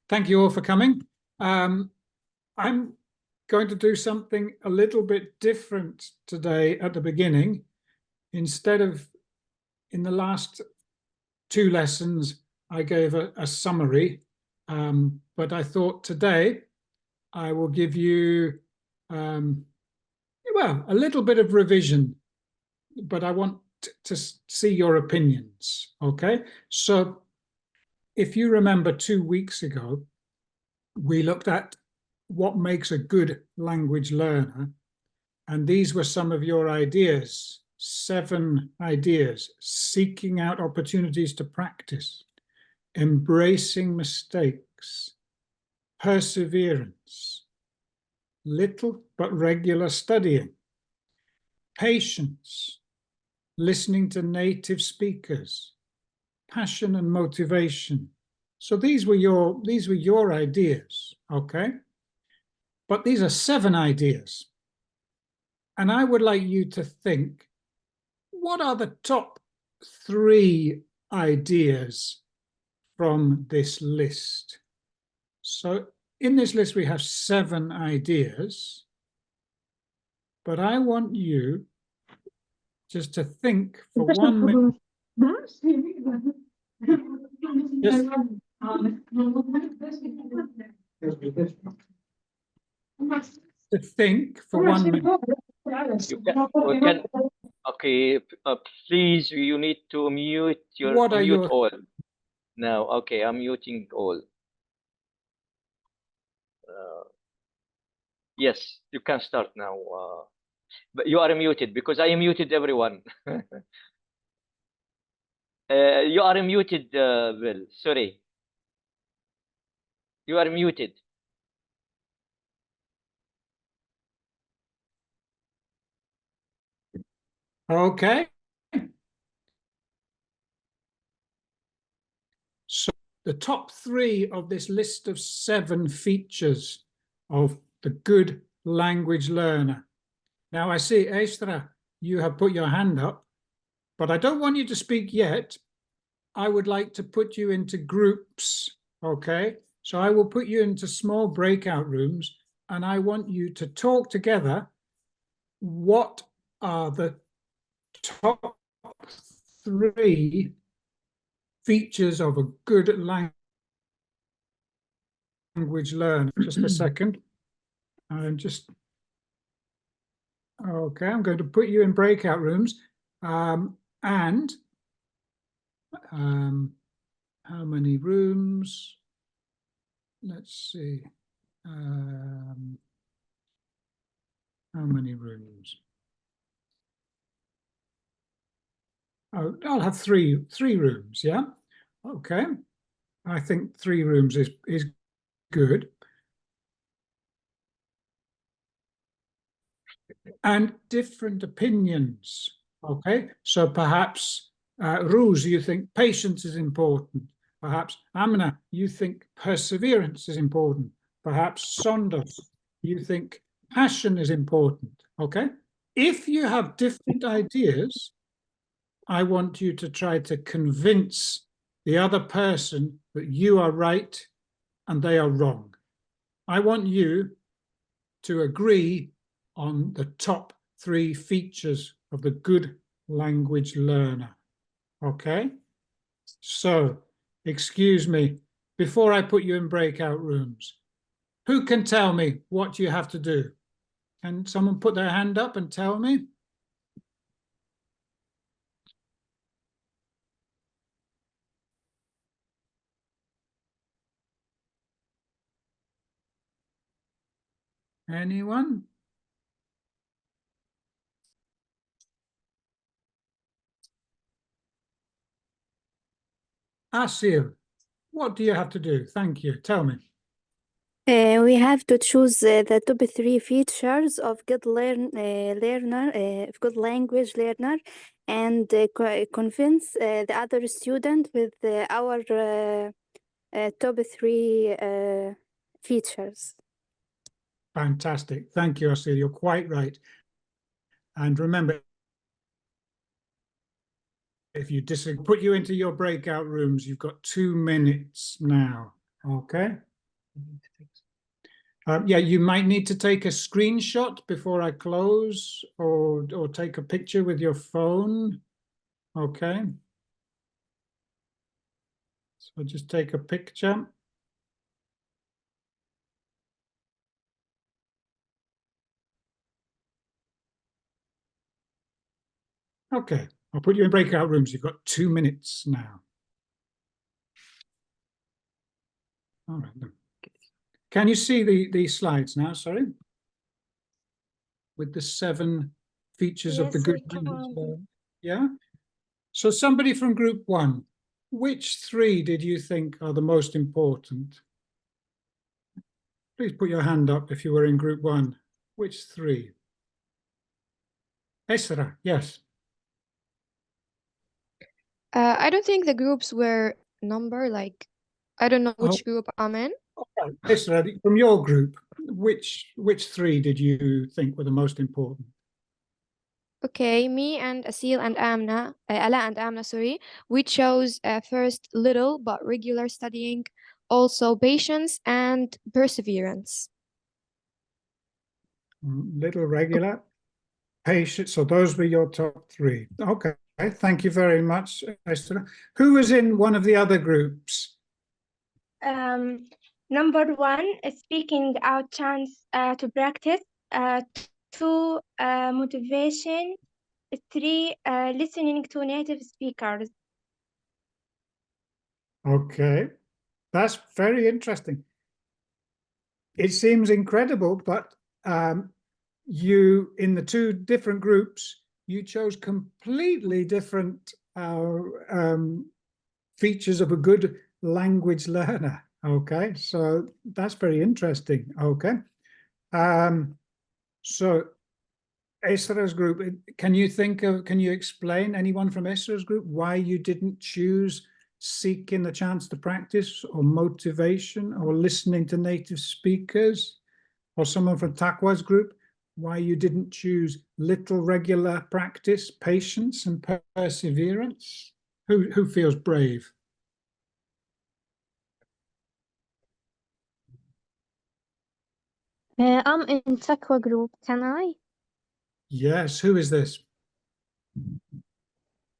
Thank you all for coming. I'm going to do something a little bit different today at the beginning. Instead of, in the last two lessons, I gave a summary, but I thought today I will give you, well, a little bit of revision, but I want to see your opinions, okay? So if you remember 2 weeks ago, we looked at what makes a good language learner, and these were some of your ideas, 7 ideas: seeking out opportunities to practice, embracing mistakes, perseverance, little but regular studying, patience, listening to native speakers, passion and motivation. So these were your ideas, okay? But these are 7 ideas. And I would like you to think, what are the top 3 ideas from this list? So in this list, we have 7 ideas, but I want you just to think for 1 minute. Just to think for 1 minute. Okay, please, you need to mute your all. Now, okay, I'm muting all. Yes, you can start now. But you are muted because I muted everyone. You are muted, Bill. Sorry. You are muted. Okay. So the top 3 of this list of 7 features of the good language learner. Now I see, Estra, you have put your hand up, but I don't want you to speak yet. I would like to put you into groups, okay? So I will put you into small breakout rooms, and I want you to talk together. What are the top 3 features of a good language learner? Just a second. I'm just, okay, I'm going to put you in breakout rooms. How many rooms? Let's see. How many rooms? Oh, I'll have three rooms, yeah? Okay. I think 3 rooms is good. And different opinions, okay? So perhaps, Rose, you think patience is important. Perhaps, Amna, you think perseverance is important. Perhaps, Sondos, you think passion is important, okay? If you have different ideas, I want you to try to convince the other person that you are right and they are wrong. I want you to agree on the top 3 features of the good language learner. Okay? So, excuse me, before I put you in breakout rooms, who can tell me what you have to do? Can someone put their hand up and tell me? Anyone? Asil, what do you have to do? Thank you. Tell me. We have to choose the top 3 features of good good language learner, and convince the other student with our top 3 features. Fantastic. Thank you, Asil. You're quite right. And remember, if you disagree, put you into your breakout rooms. You've got 2 minutes now. Okay? Yeah, you might need to take a screenshot before I close, or take a picture with your phone. Okay. So just take a picture. Okay, I'll put you in breakout rooms. You've got 2 minutes now. All right. Then. Can you see the slides now? Sorry. With the 7 features of the good. Yeah. So somebody from group 1, which 3 did you think are the most important? Please put your hand up if you were in group 1. Which 3? Esra, yes. I don't think the groups were number, like, I don't know which group I'm in. Okay. Esra, from your group, which 3 did you think were the most important? Okay, me and Asil and Amna, Ala and Amna, sorry, we chose first little but regular studying, also patience and perseverance. Little, regular, patience. So those were your top 3. Okay, thank you very much, Esther. Who was in one of the other groups? Number 1 is speaking out chance to practice. 2 motivation. 3 listening to native speakers. Okay, that's very interesting. It seems incredible, but you, in the 2 different groups, you chose completely different features of a good language learner. Okay, so that's very interesting. Okay, so Esra's group, can you explain, anyone from Esra's group, why you didn't choose seeking the chance to practice, or motivation, or listening to native speakers, or someone from Taqwa's group, why you didn't choose little, regular practice, patience and perseverance? Who feels brave? I'm in Taqwa group, can I? Yes, who is this?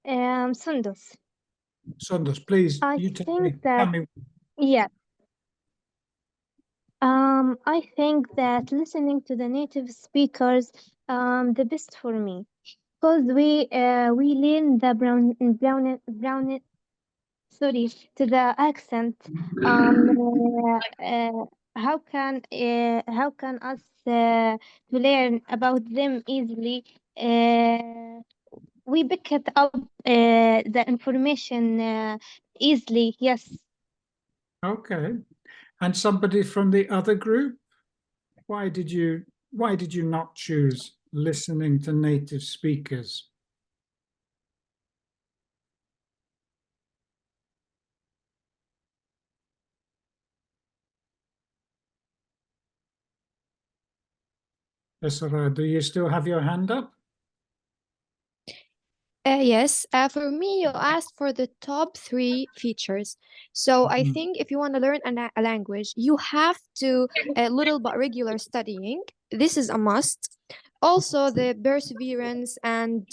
Sundus. Sundus, please. I You tell me. think that, yeah. I think that listening to the native speakers, the best for me, because we learn the brown, sorry, to the accent. How can us to learn about them easily? We pick it up the information easily. Yes. Okay. And somebody from the other group? Why did you not choose listening to native speakers? Esra, do you still have your hand up? Yes, for me, you asked for the top 3 features. So I think if you want to learn a language, you have to little but regular studying. This is a must. Also, the perseverance and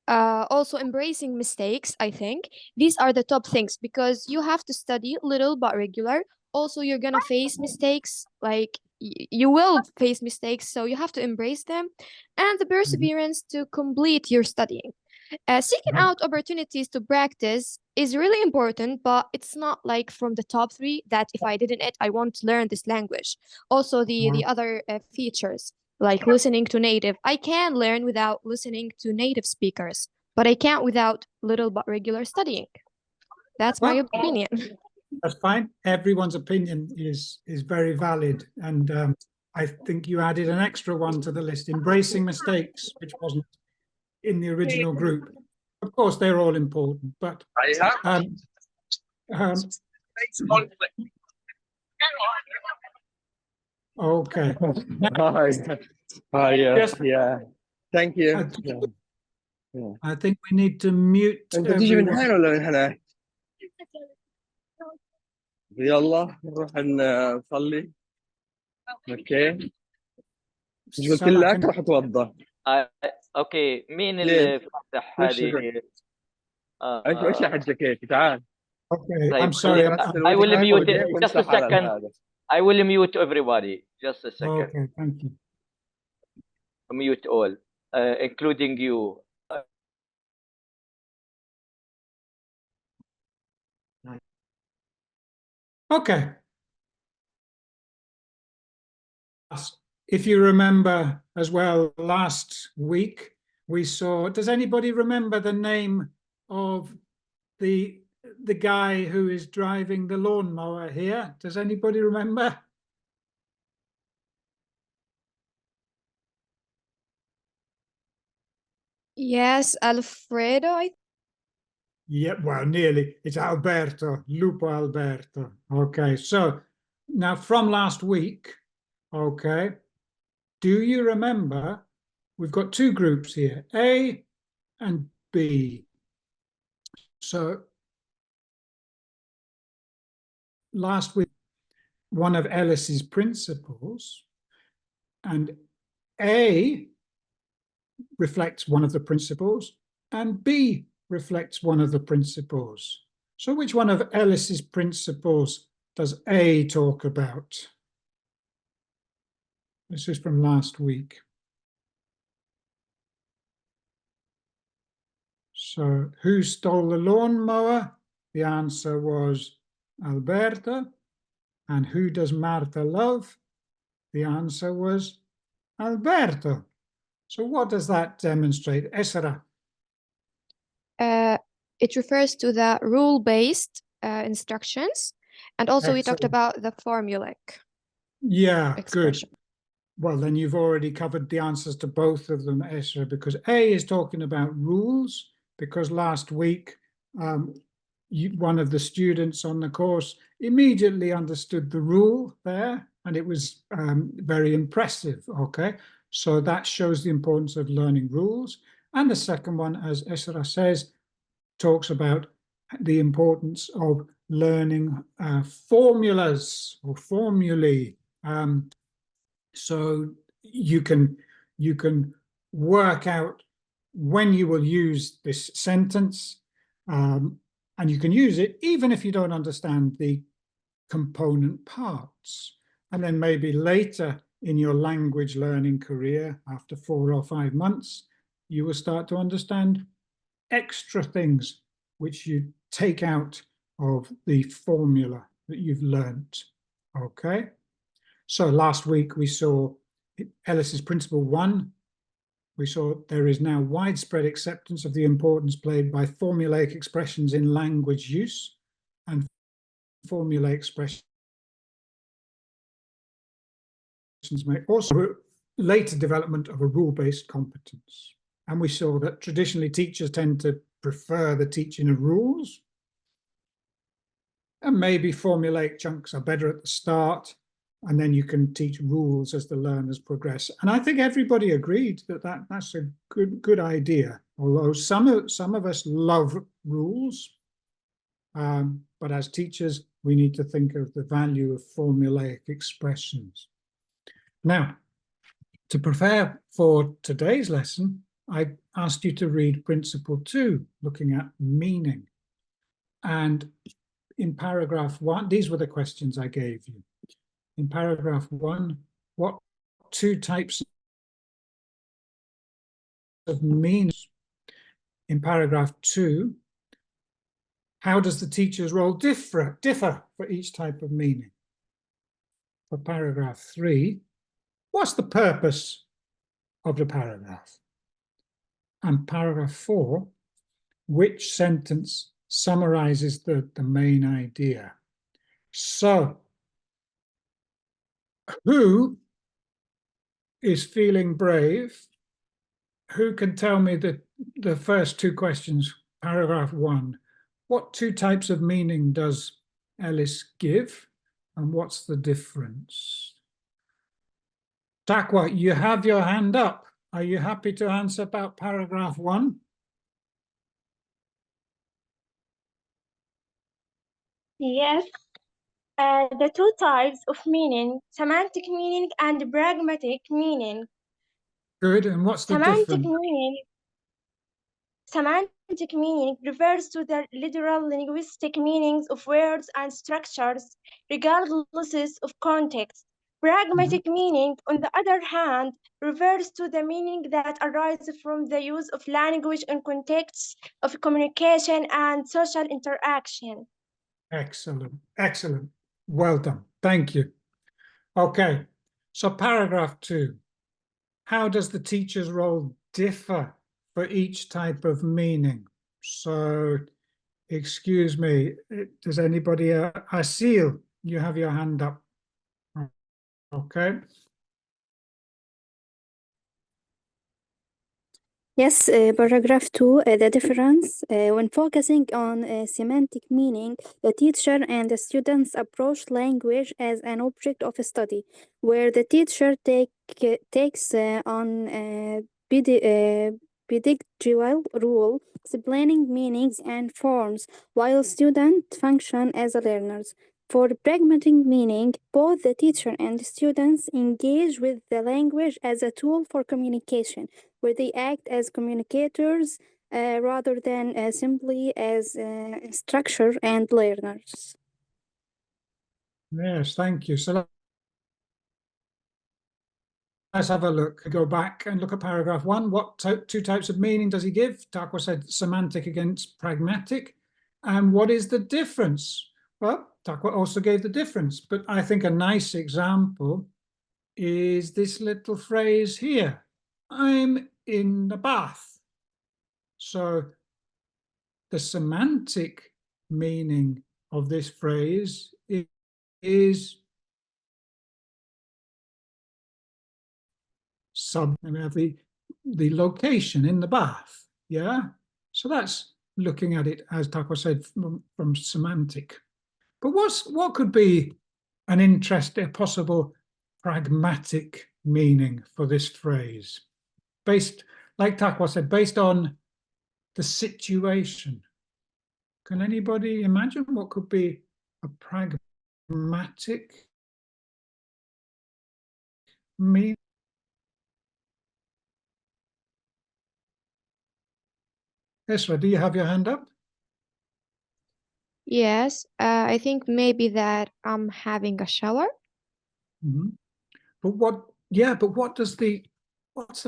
also embracing mistakes, I think. These are the top things, because you have to study little but regular. Also, you're gonna face mistakes, like you will face mistakes, so you have to embrace them. And the perseverance to complete your studying. Seeking out opportunities to practice is really important, but it's not like from the top 3 that if I didn't it, I won't learn this language. Also, the other features, like listening to native. I can learn without listening to native speakers, but I can't without little but regular studying. That's my opinion. That's fine. Everyone's opinion is very valid. And I think you added an extra one to the list, embracing mistakes, which wasn't in the original group. Of course, they're all important, but okay. Hi, Yes. yeah. Thank you. I think we need to mute انت تيجي من everyone. هنا ولا من هناك؟ يلا نروح نصلي. اوكي مش قلت Salah لك can- راح اتوضا. اوكي مين ليه؟ اللي فتح وش هذه وش حجك كيف تعال. Okay, طيب I'm sorry. غسل I will وجهك mute ويديك it. Just a وامسح على second. هذا. I will mute everybody. Just a second. Okay, thank you. Mute all, including you. Okay. If you remember as well, last week we saw, does anybody remember the name of the guy who is driving the lawnmower here? Does anybody remember? Yes, Alfredo. Yeah, well, nearly. It's Alberto, Lupo Alberto. Okay, so now from last week, okay, do you remember, we've got two groups here, A and B. So last week, one of Ellis's principles, and A reflects one of the principles, and B reflects one of the principles. So which one of Ellis's principles does A talk about? This is from last week. So who stole the lawnmower? The answer was Alberto. And who does Marta love? The answer was Alberto. So what does that demonstrate? Esra? It refers to the rule-based instructions. And also we talked Excellent. about the formulaic Yeah, good. expression. Well, then you've already covered the answers to both of them, Esra, because A is talking about rules, because last week one of the students on the course immediately understood the rule there, and it was very impressive, okay? So that shows the importance of learning rules. And the second one, as Esra says, talks about the importance of learning formulas or formulae. So you can work out when you will use this sentence, and you can use it even if you don't understand the component parts. And then maybe later in your language learning career, after 4 or 5 months, you will start to understand extra things which you take out of the formula that you've learnt. Okay? So last week we saw Ellis's principle 1. We saw there is now widespread acceptance of the importance played by formulaic expressions in language use, and formulaic expressions may also later development of a rule-based competence. And we saw that traditionally teachers tend to prefer the teaching of rules, and maybe formulaic chunks are better at the start, and then you can teach rules as the learners progress. And I think everybody agreed that that's a good idea, although some of us love rules, but as teachers we need to think of the value of formulaic expressions. Now, to prepare for today's lesson, I asked you to read Principle 2, looking at meaning. And in paragraph 1, these were the questions I gave you. In paragraph 1, what 2 types of meanings? In paragraph 2, how does the teacher's role differ for each type of meaning? For paragraph 3, what's the purpose of the paragraph? And paragraph 4, which sentence summarizes the main idea? So, who is feeling brave? Who can tell me the first 2 questions? Paragraph 1, what 2 types of meaning does Ellis give, and what's the difference? Takwa, you have your hand up. Are you happy to answer about paragraph 1? Yes. the two types of meaning, semantic meaning and pragmatic meaning. Good. And what's the Semantic difference? Semantic meaning refers to the literal linguistic meanings of words and structures, regardless of context. Pragmatic meaning, on the other hand, refers to the meaning that arises from the use of language in contexts of communication and social interaction. Excellent. Excellent. Well done. Thank you. Okay. So paragraph 2. How does the teacher's role differ for each type of meaning? So, excuse me, does anybody, Asil, you have your hand up. Okay. Yes, paragraph 2, the difference. When focusing on semantic meaning, the teacher and the students approach language as an object of study, where the teacher takes on pedagogical role, explaining meanings and forms, while students function as learners. For pragmatic meaning, both the teacher and the students engage with the language as a tool for communication, where they act as communicators rather than simply as instructors and learners. Yes, thank you. So let's have a look. Go back and look at paragraph 1. What two types of meaning does he give? Takwa said semantic against pragmatic. And what is the difference? Well, Takwa also gave the difference, but I think a nice example is this little phrase here. I'm in the bath. So the semantic meaning of this phrase is the location in the bath. Yeah. So that's looking at it, as Takwa said, from semantic. But what could be an interesting, possible pragmatic meaning for this phrase? Based, like Takwa said, based on the situation. Can anybody imagine what could be a pragmatic meaning? Esra, do you have your hand up? Yes, I think maybe that I'm having a shower. Mm-hmm. But what's the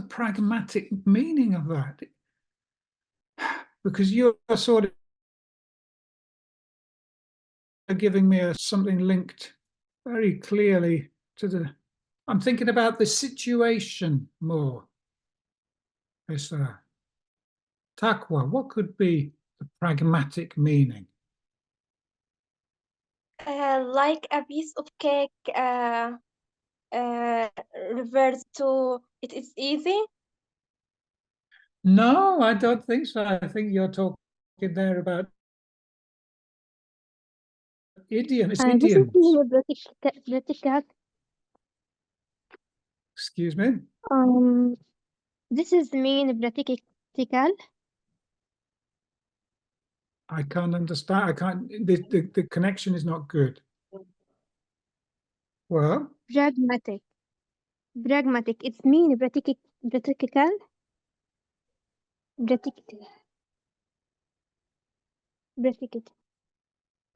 pragmatic meaning of that? Because you're sort of giving me something linked very clearly to I'm thinking about the situation more. Esra. Takwa, what could be the pragmatic meaning? Like a piece of cake refers to it is easy. No, I don't think so. I think you're talking there about idiom. It's This is idioms. practical. Excuse me? This is mean practical. I can't understand. I can't. The connection is not good. Well, Pragmatic. It's mean practical.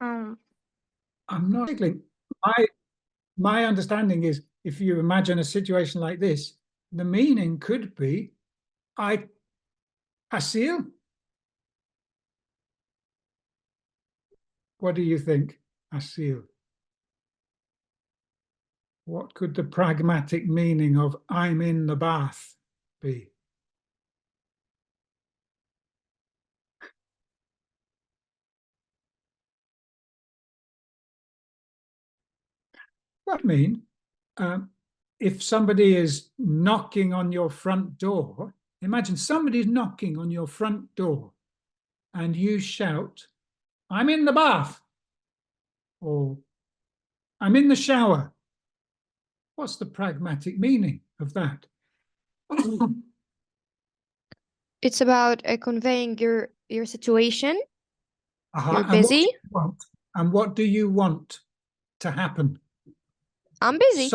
I'm not thinking. My understanding is, if you imagine a situation like this, the meaning could be, Asil. What do you think, Asil? What could the pragmatic meaning of I'm in the bath be? What I mean, if somebody is knocking on your front door, imagine somebody's knocking on your front door and you shout, I'm in the bath, or I'm in the shower. What's the pragmatic meaning of that? It's about conveying your situation. Uh-huh. You're busy. And what do you want? to happen? I'm busy.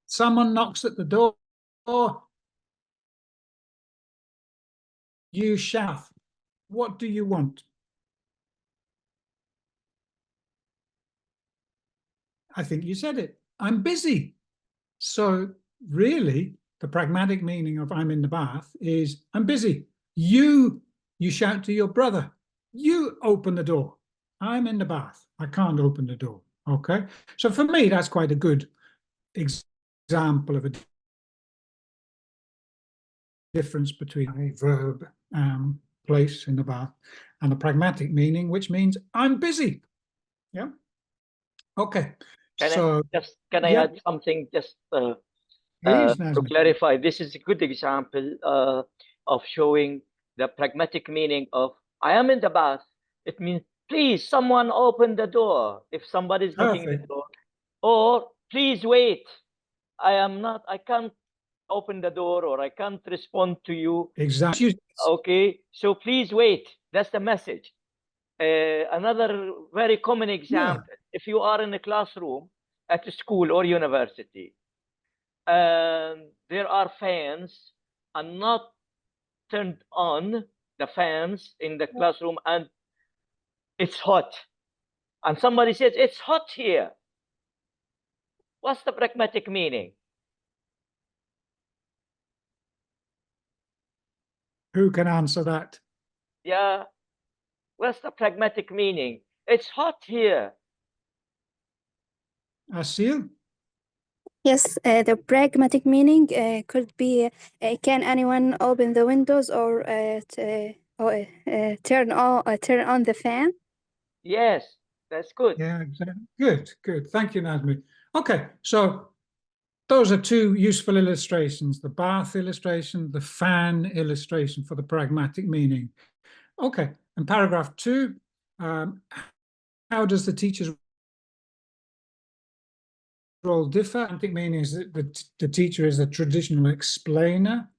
Someone knocks at the door. You shout. What do you want? I think you said it. I'm busy. So really, the pragmatic meaning of I'm in the bath is I'm busy. You shout to your brother. You open the door. I'm in the bath. I can't open the door. Okay. So for me, that's quite a good example of a difference between a verb place in the bath and a pragmatic meaning, which means I'm busy. Yeah. Okay. Can I add something just please, to clarify? This is a good example of showing the pragmatic meaning of I am in the bath. It means please someone open the door if somebody's knocking the door, or please wait. I can't open the door, or I can't respond to you. Exactly. Okay, so please wait. That's the message. Another very common example, if you are in a classroom at a school or university, and there are fans and not turned on, the fans in the classroom, and it's hot, and somebody says it's hot here. What's the pragmatic meaning? Who can answer that? Yeah. What's the pragmatic meaning? It's hot here. Asil? Yes, the pragmatic meaning could be can anyone open the windows or turn on the fan? Yes, that's good. Yeah, exactly. Good. Thank you, Nazmi. Okay, so those are two useful illustrations, the bath illustration, the fan illustration for the pragmatic meaning. Okay, and paragraph 2, how does the teacher's role differ? Pragmatic meaning is that the teacher is a traditional explainer,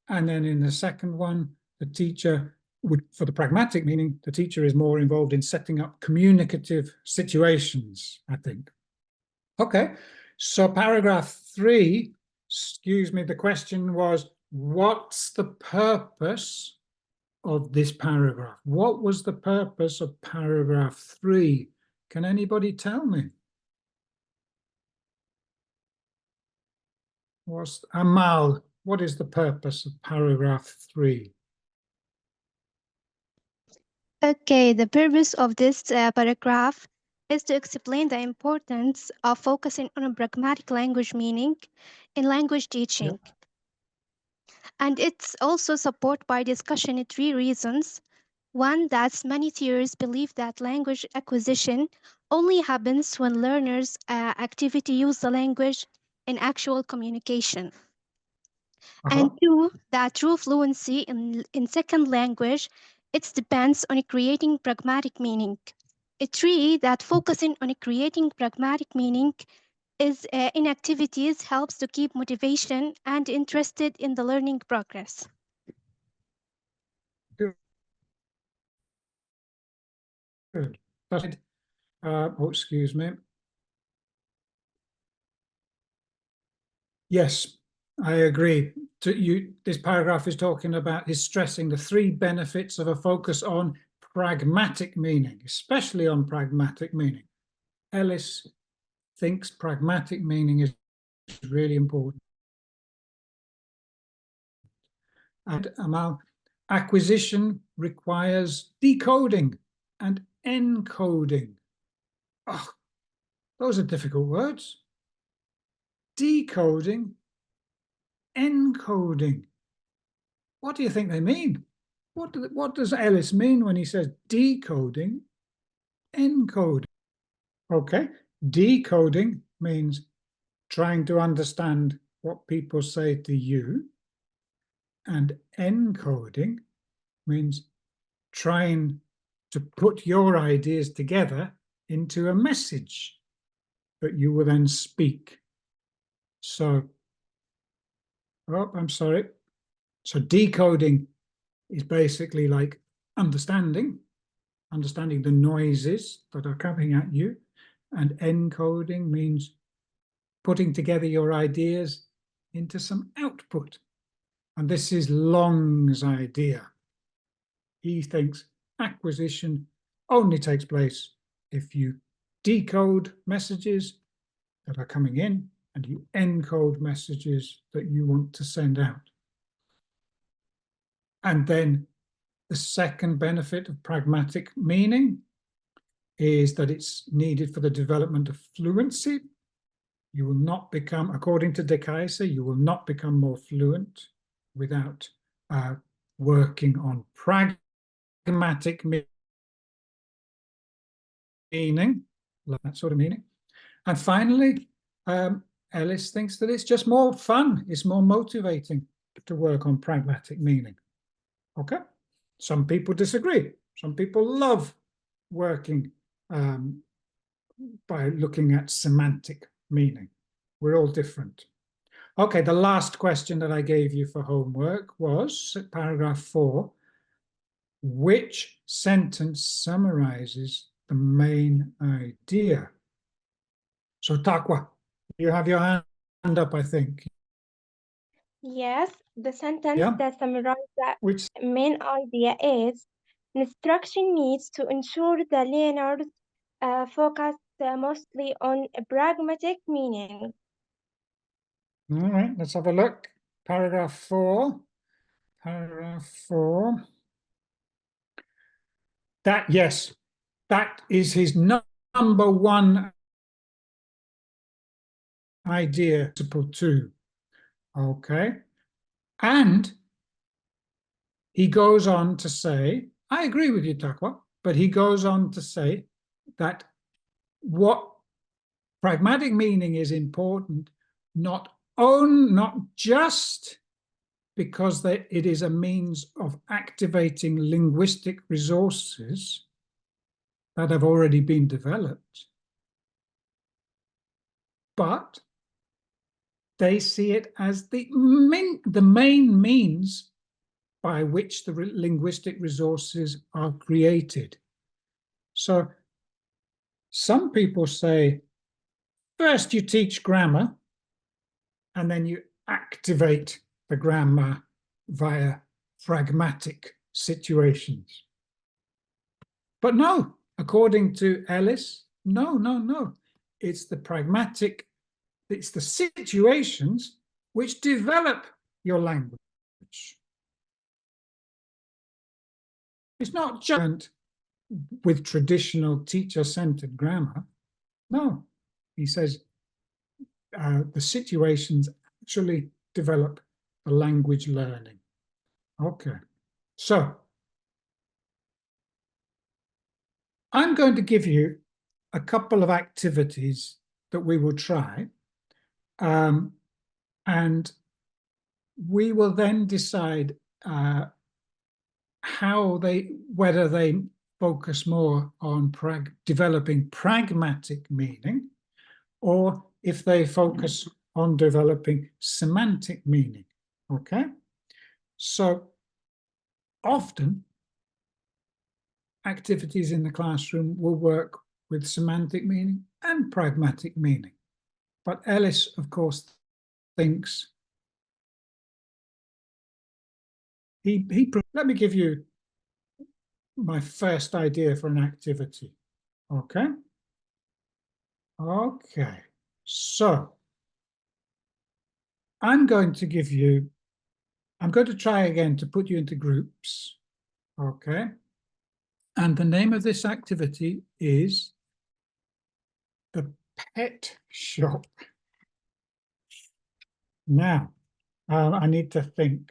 and then in the second one, the teacher would, for the pragmatic meaning, the teacher is more involved in setting up communicative situations, I think. Okay, so paragraph 3, excuse me, the question was, what's the purpose of this paragraph? What was the purpose of paragraph 3? Can anybody tell me? Amal, what is the purpose of paragraph 3? Okay, the purpose of this paragraph is to explain the importance of focusing on a pragmatic language meaning in language teaching. Yep. And it's also supported by discussion in 3 reasons. One, that many theorists believe that language acquisition only happens when learners actively use the language in actual communication. And 2, that true fluency in second language, it depends on creating pragmatic meaning. 3, that focusing on creating pragmatic meaning is in activities helps to keep motivation and interested in the learning progress. Good. Excuse me. Yes, I agree. This paragraph is talking about, is stressing the 3 benefits of a focus on pragmatic meaning, especially on pragmatic meaning. Ellis thinks pragmatic meaning is really important. And Amal, acquisition requires decoding and encoding. Oh, those are difficult words. Decoding, encoding. What do you think they mean? What does Ellis mean when he says decoding, encoding? Okay, decoding means trying to understand what people say to you, and encoding means trying to put your ideas together into a message that you will then speak. So, I'm sorry. So decoding is basically like understanding the noises that are coming at you. and encoding means putting together your ideas into some output. And this is Long's idea. He thinks acquisition only takes place if you decode messages that are coming in and you encode messages that you want to send out. And then the second benefit of pragmatic meaning is that it's needed for the development of fluency. You will not become, according to De Keyser, you will not become more fluent without working on pragmatic meaning, that sort of meaning. And finally, Ellis thinks that it's just more fun, it's more motivating to work on pragmatic meaning. Okay? Some people disagree. Some people love working by looking at semantic meaning. We're all different. Okay, the last question that I gave you for homework was paragraph 4. Which sentence summarizes the main idea? So Takwa, you have your hand up, I think. Yes, the sentence Yeah. that summarizes the Which, main idea is instruction needs to ensure the learners focus mostly on a pragmatic meaning. all right, let's have a look. Paragraph 4. Paragraph 4. That, yes, that is his number one idea, principle 2. Okay. And he goes on to say, I agree with you, Takwa, but he goes on to say that what pragmatic meaning is important, not just because it is a means of activating linguistic resources that have already been developed, but they see it as the main means by which the linguistic resources are created. So some people say, first you teach grammar, and then you activate the grammar via pragmatic situations. But no, according to Ellis, no. It's the pragmatic, it's the situations which develop your language. It's not just with traditional teacher-centered grammar. No, he says the situations actually develop the language learning. Okay, so I'm going to give you a couple of activities that we will try, and we will then decide whether they focus more on developing pragmatic meaning, or if they focus on developing semantic meaning. Okay, so often activities in the classroom will work with semantic meaning and pragmatic meaning. But Ellis, of course, thinks let me give you my first idea for an activity. Okay? Okay, so I'm going to try again to put you into groups. Okay? And the name of this activity is the pet shop. Now, I need to think.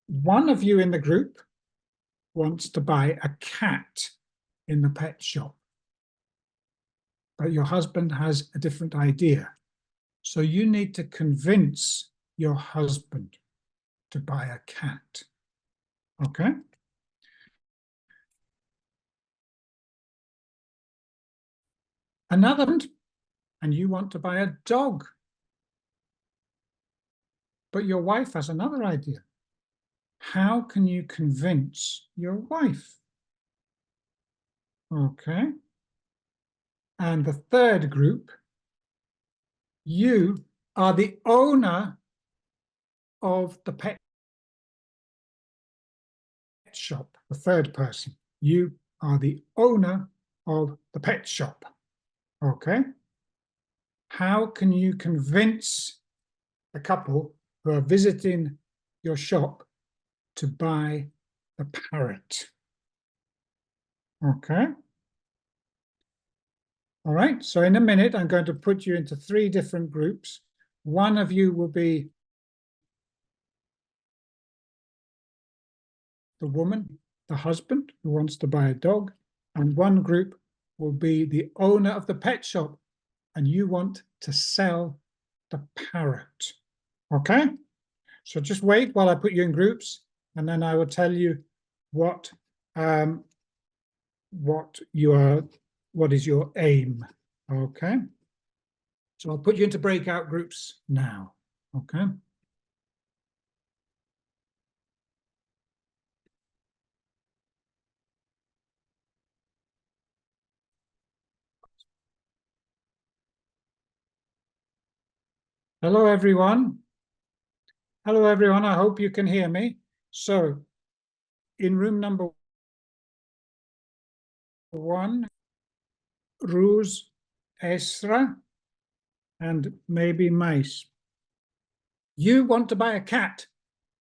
One of you in the group wants to buy a cat in the pet shop, but your husband has a different idea. So you need to convince your husband to buy a cat. Okay? Another one, and you want to buy a dog, but your wife has another idea. how can you convince your wife? Okay. And the third group, you are the owner of the pet shop. The third person, you are the owner of the pet shop. Okay. How can you convince the couple who are visiting your shop to buy the parrot? Okay. All right, so in a minute, I'm going to put you into 3 different groups. One of you will be the woman, the husband who wants to buy a dog, and one group will be the owner of the pet shop, and you want to sell the parrot. Okay? So just wait while I put you in groups, and then I will tell you what is your aim. Okay? So I'll put you into breakout groups now. Okay? Hello, everyone. Hello, everyone. I hope you can hear me. So, in room number 1, Ruz, Esra, and maybe Mice. You want to buy a cat.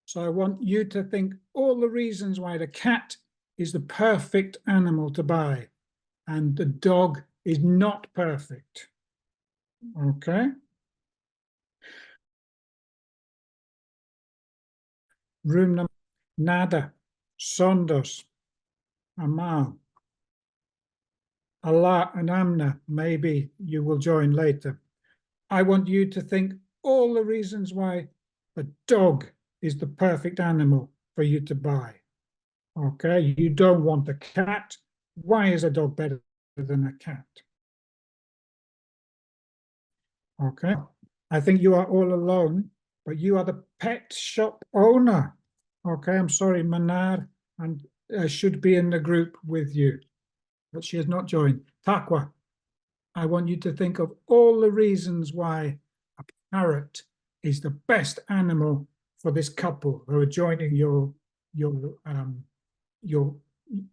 So I want you to think all the reasons why the cat is the perfect animal to buy and the dog is not perfect. Okay? Room number Nada, Sondos, Amal, Allah and Amna, maybe you will join later. I want you to think all the reasons why a dog is the perfect animal for you to buy. Okay, you don't want a cat. Why is a dog better than a cat? Okay, I think you are all alone, but you are the pet shop owner. Okay, I'm sorry, Manar and should be in the group with you, but she has not joined. Takwa, I want you to think of all the reasons why a parrot is the best animal for this couple who are joining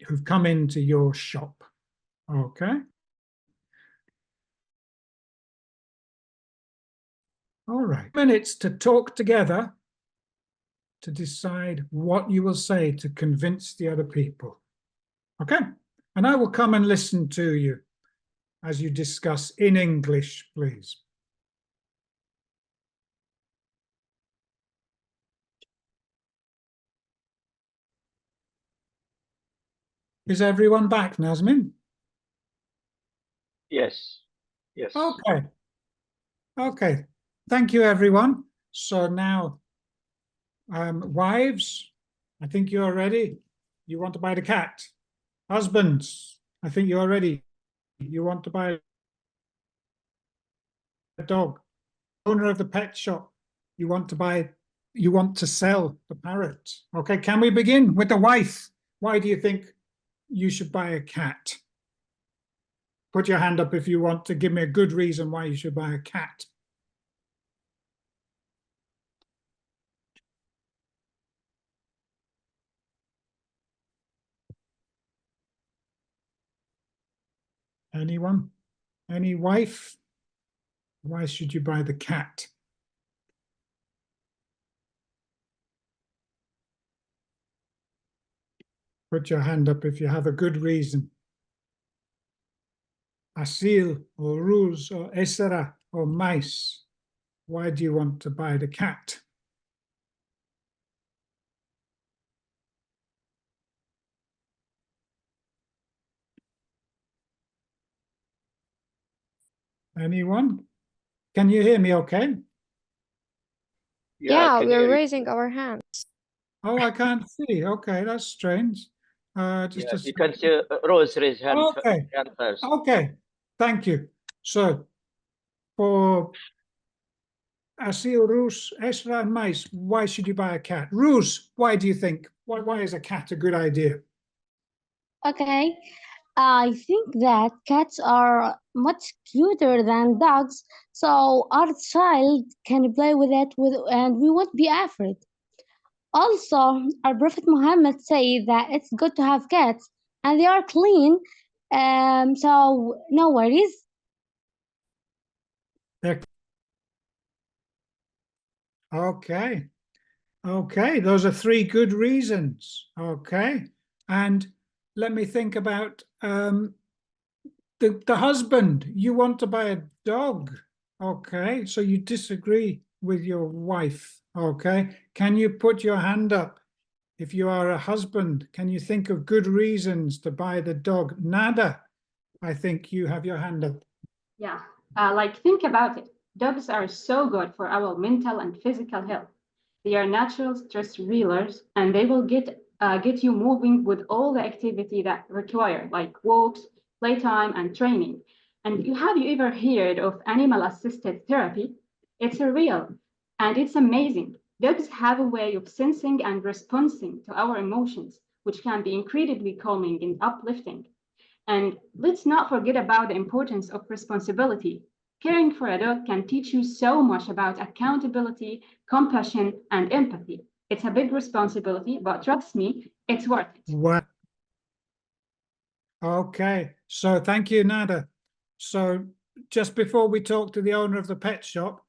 who've come into your shop. Okay. All right. Minutes to talk together to decide what you will say to convince the other people. Okay. And I will come and listen to you as you discuss in English, please. Is everyone back, Nazmin? Yes. Yes. Okay. Okay. Thank you, everyone. So now, wives, I think you're ready. You want to buy the cat. Husbands, I think you're ready. You want to buy a dog. Owner of the pet shop, you want to sell the parrot. Okay, can we begin with the wife? Why do you think you should buy a cat? Put your hand up if you want to give me a good reason why you should buy a cat. Anyone? Any wife? Why should you buy the cat? Put your hand up if you have a good reason. Asil or Ruz or Esra or Mice. Why do you want to buy the cat? Anyone? Can you hear me okay? Yeah, I can hear we're you. raising our hands. Oh, I can't see. Okay, that's strange. Just Yeah, you can see Rose raise hand, Okay. hand first. Okay, thank you. So for Asil, Roos, Esra, and Mais, why should you buy a cat? Roos, why do you think? Why is a cat a good idea? Okay, I think that cats are much cuter than dogs, so our child can play with it and we won't be afraid. Also, our Prophet Muhammad say that it's good to have cats and they are clean, so no worries. Okay. Okay, those are three good reasons. Okay. And let me think about the husband. You want to buy a dog. Okay, so you disagree with your wife. Okay. Can you put your hand up? If you are a husband, can you think of good reasons to buy the dog? Nada, I think you have your hand up. Yeah, like think about it. Dogs are so good for our mental and physical health. They are natural stress relievers, and they will get you moving with all the activity that require, like walks, playtime, and training. And have you ever heard of animal-assisted therapy? It's real, and it's amazing. Dogs have a way of sensing and responding to our emotions, which can be incredibly calming and uplifting. And let's not forget about the importance of responsibility. Caring for a dog can teach you so much about accountability, compassion, and empathy. It's a big responsibility, but trust me, it's worth it. Wow. Okay, so thank you, Nada. So just before we talk to the owner of the pet shop,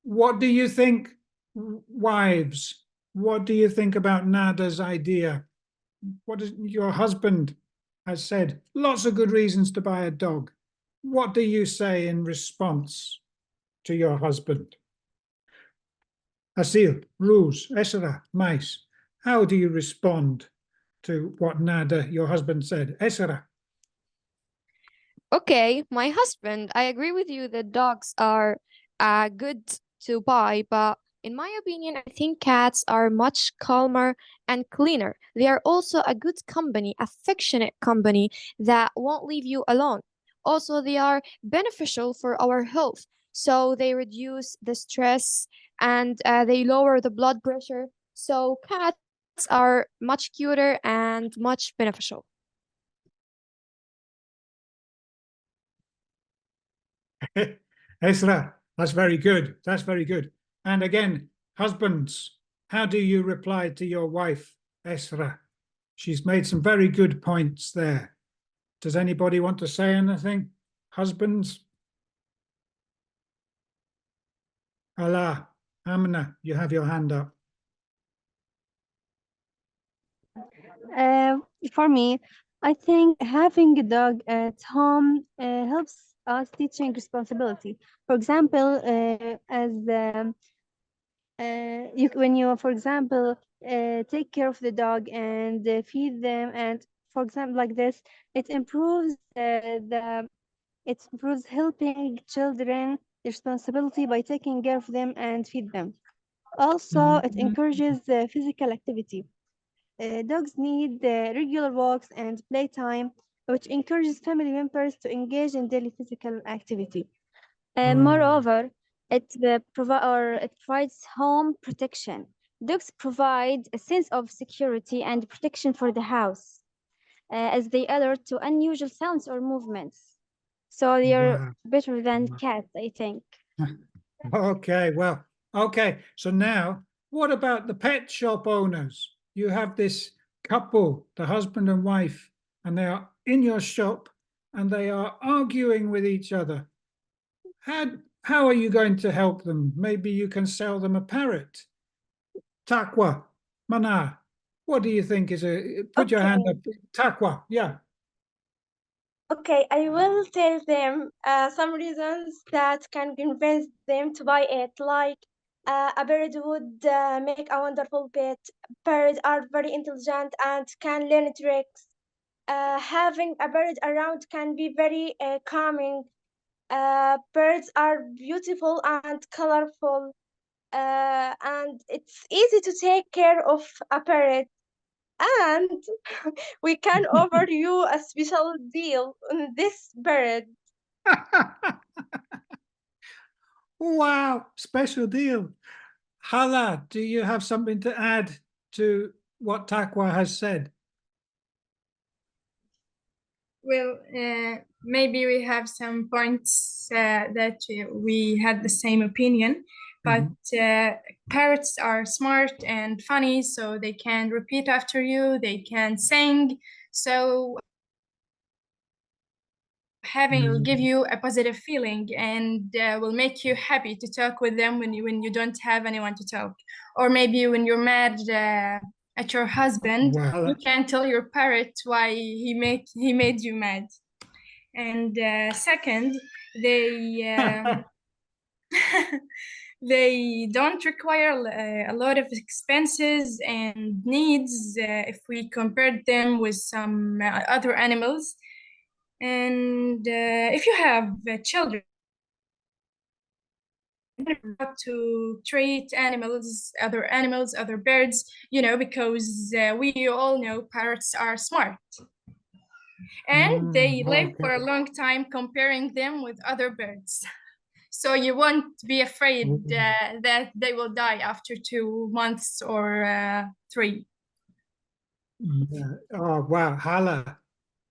what do you think, wives? What do you think about Nada's idea? What is your husband has said? Lots of good reasons to buy a dog. What do you say in response to your husband? Asil, Roos, Esra, Mais, how do you respond to what Nada, your husband, said? Esra. Okay, my husband, I agree with you that dogs are good to buy, but in my opinion, I think cats are much calmer and cleaner. They are also a good company, affectionate company that won't leave you alone. Also, they are beneficial for our health. So they reduce the stress and they lower the blood pressure. So cats are much cuter and much beneficial. Esra, that's very good. That's very good. And again, husbands, how do you reply to your wife, Esra? She's made some very good points there. Does anybody want to say anything? Husbands? Allah, Amna, you have your hand up. For me, I think having a dog at home helps us teaching responsibility. For example, when you, for example, take care of the dog and feed them, and for example, like this, it improves helping children responsibility by taking care of them and feed them. Also, it encourages physical activity. Dogs need regular walks and playtime, which encourages family members to engage in daily physical activity. Moreover, it provides home protection. Dogs provide a sense of security and protection for the house, as they alert to unusual sounds or movements. So they are better than cats, I think. Okay, well, okay. So now, what about the pet shop owners? You have this couple, the husband and wife, and they are in your shop and they are arguing with each other. How are you going to help them? Maybe you can sell them a parrot. Taqwa, Mana, what do you think is put your hand up. Taqwa, yeah. Okay, I will tell them some reasons that can convince them to buy it, like a bird would make a wonderful pet. Birds are very intelligent and can learn tricks. Having a bird around can be very calming. Birds are beautiful and colorful, and it's easy to take care of a parrot. And we can offer you a special deal on this bird. Wow, special deal. Hala, do you have something to add to what Taqwa has said? Well, maybe we have some points that we had the same opinion, but parrots are smart and funny, so they can repeat after you, they can sing, so having will give you a positive feeling and will make you happy to talk with them when you don't have anyone to talk, or maybe when you're mad at your husband, you can tell your parrot why he made you mad. And second, they they don't require a lot of expenses and needs if we compared them with some other animals. And if you have children, to treat other animals, other birds, because we all know parrots are smart. And they live for a long time, comparing them with other birds. So you won't be afraid that they will die after 2 months or 3. Yeah. Oh, wow. Hala,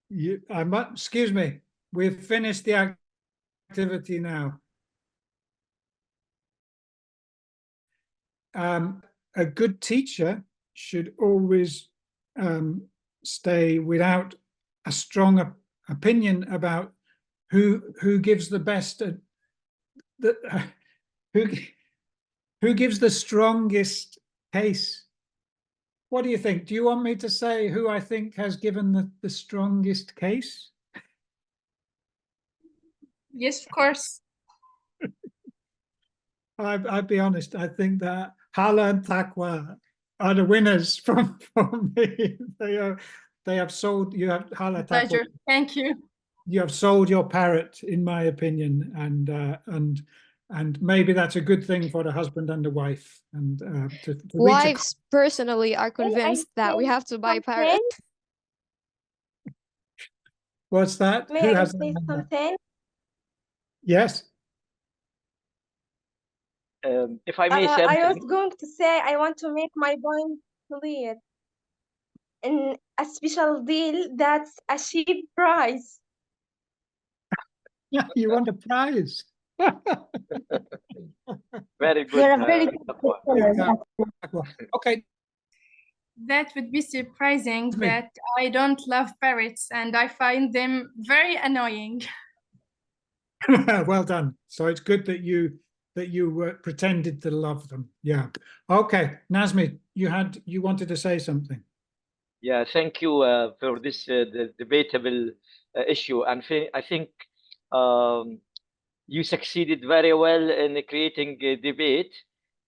excuse me, we've finished the activity now. A good teacher should always stay without a strong opinion about who gives the best, who gives the strongest case. What do you think? Do you want me to say who I think has given the strongest case? Yes, of course. I'll be honest, I think that Hala and Taqwa are the winners from me. They have sold, you have Hala, Pleasure. Taqwa. Thank you. You have sold your parrot, in my opinion, and maybe that's a good thing for the husband and the wife. And to wives personally are convinced that we have to buy parrot. What's that? May I say something? Yes. If I may say something. I was going to say I want to make my point clear. In a special deal, that's a cheap price. You want a prize? Very good. You're a very good Okay. That would be surprising that I don't love parrots and I find them very annoying. Well done. So it's good that you pretended to love them. Yeah. Okay, Nazmi, you wanted to say something. Yeah, thank you for this debatable issue, and I think you succeeded very well in creating a debate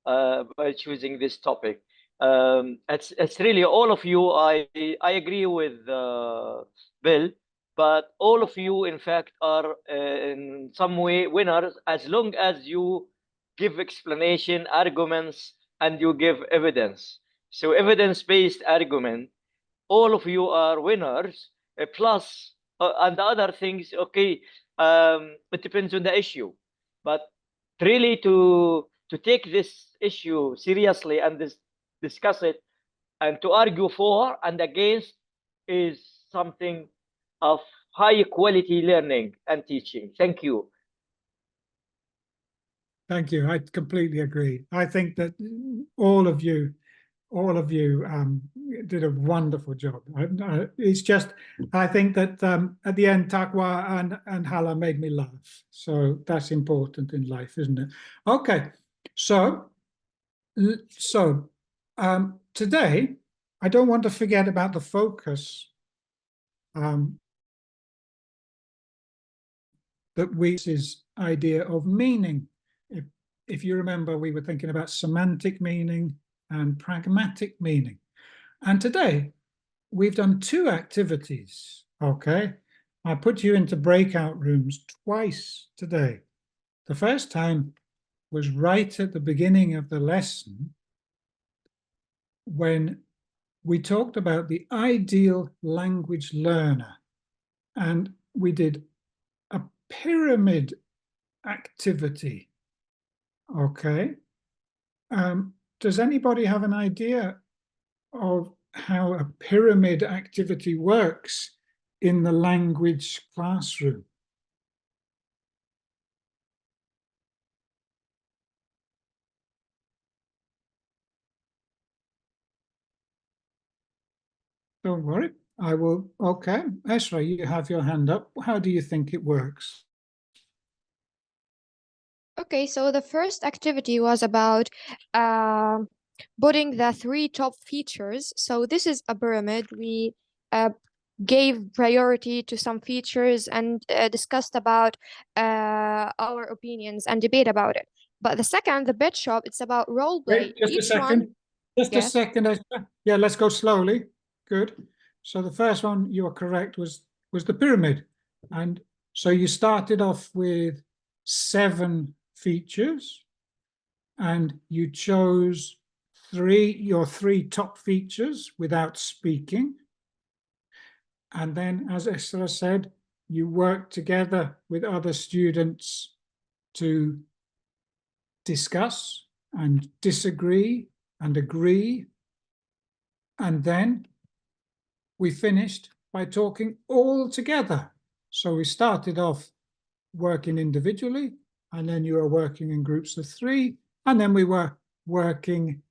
by choosing this topic. It's really all of you. I agree with Bill, but all of you, in fact, are in some way winners as long as you give explanation, arguments, and you give evidence. So evidence-based argument, all of you are winners. Plus, and the other things, okay, it depends on the issue. But really, to take this issue seriously and discuss it, and to argue for and against, is something of high quality learning and teaching. Thank you. Thank you. I completely agree. I think that all of you did a wonderful job. It's just, I think that at the end, Taqwa and Hala made me laugh. So that's important in life, isn't it? Okay, so today, I don't want to forget about the focus that is idea of meaning. If you remember, we were thinking about semantic meaning and pragmatic meaning. And today, we've done 2 activities, okay? I put you into breakout rooms twice today. The first time was right at the beginning of the lesson when we talked about the ideal language learner. And we did a pyramid activity. Okay. Does anybody have an idea of how a pyramid activity works in the language classroom? Don't worry, I will. Okay, Esra, you have your hand up. How do you think it works? Okay, so the first activity was about putting the 3 top features. So this is a pyramid. We gave priority to some features and discussed about our opinions and debate about it. But the second, the bed shop, it's about role play. Wait, just a Each second. one, Just a yes. second, Esra. Yeah, let's go slowly. Good. So the first one, you are correct, was the pyramid. And so you started off with 7 features, and you chose your 3 top features without speaking. And then, as Esra said, you worked together with other students to discuss and disagree and agree. And then we finished by talking all together. So we started off working individually, and then you were working in groups of 3, and then we were working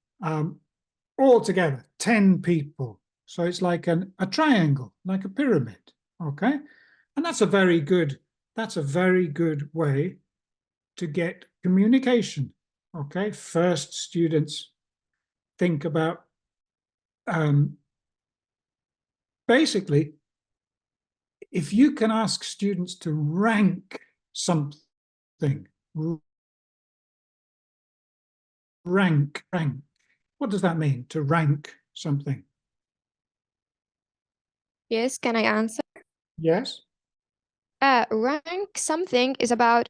all together, 10 people. So it's like a triangle, like a pyramid, okay? And that's a very good way to get communication, okay? First, students think about basically, if you can ask students to rank something, rank, what does that mean, to rank something? Yes, can I answer? Yes. Rank something is about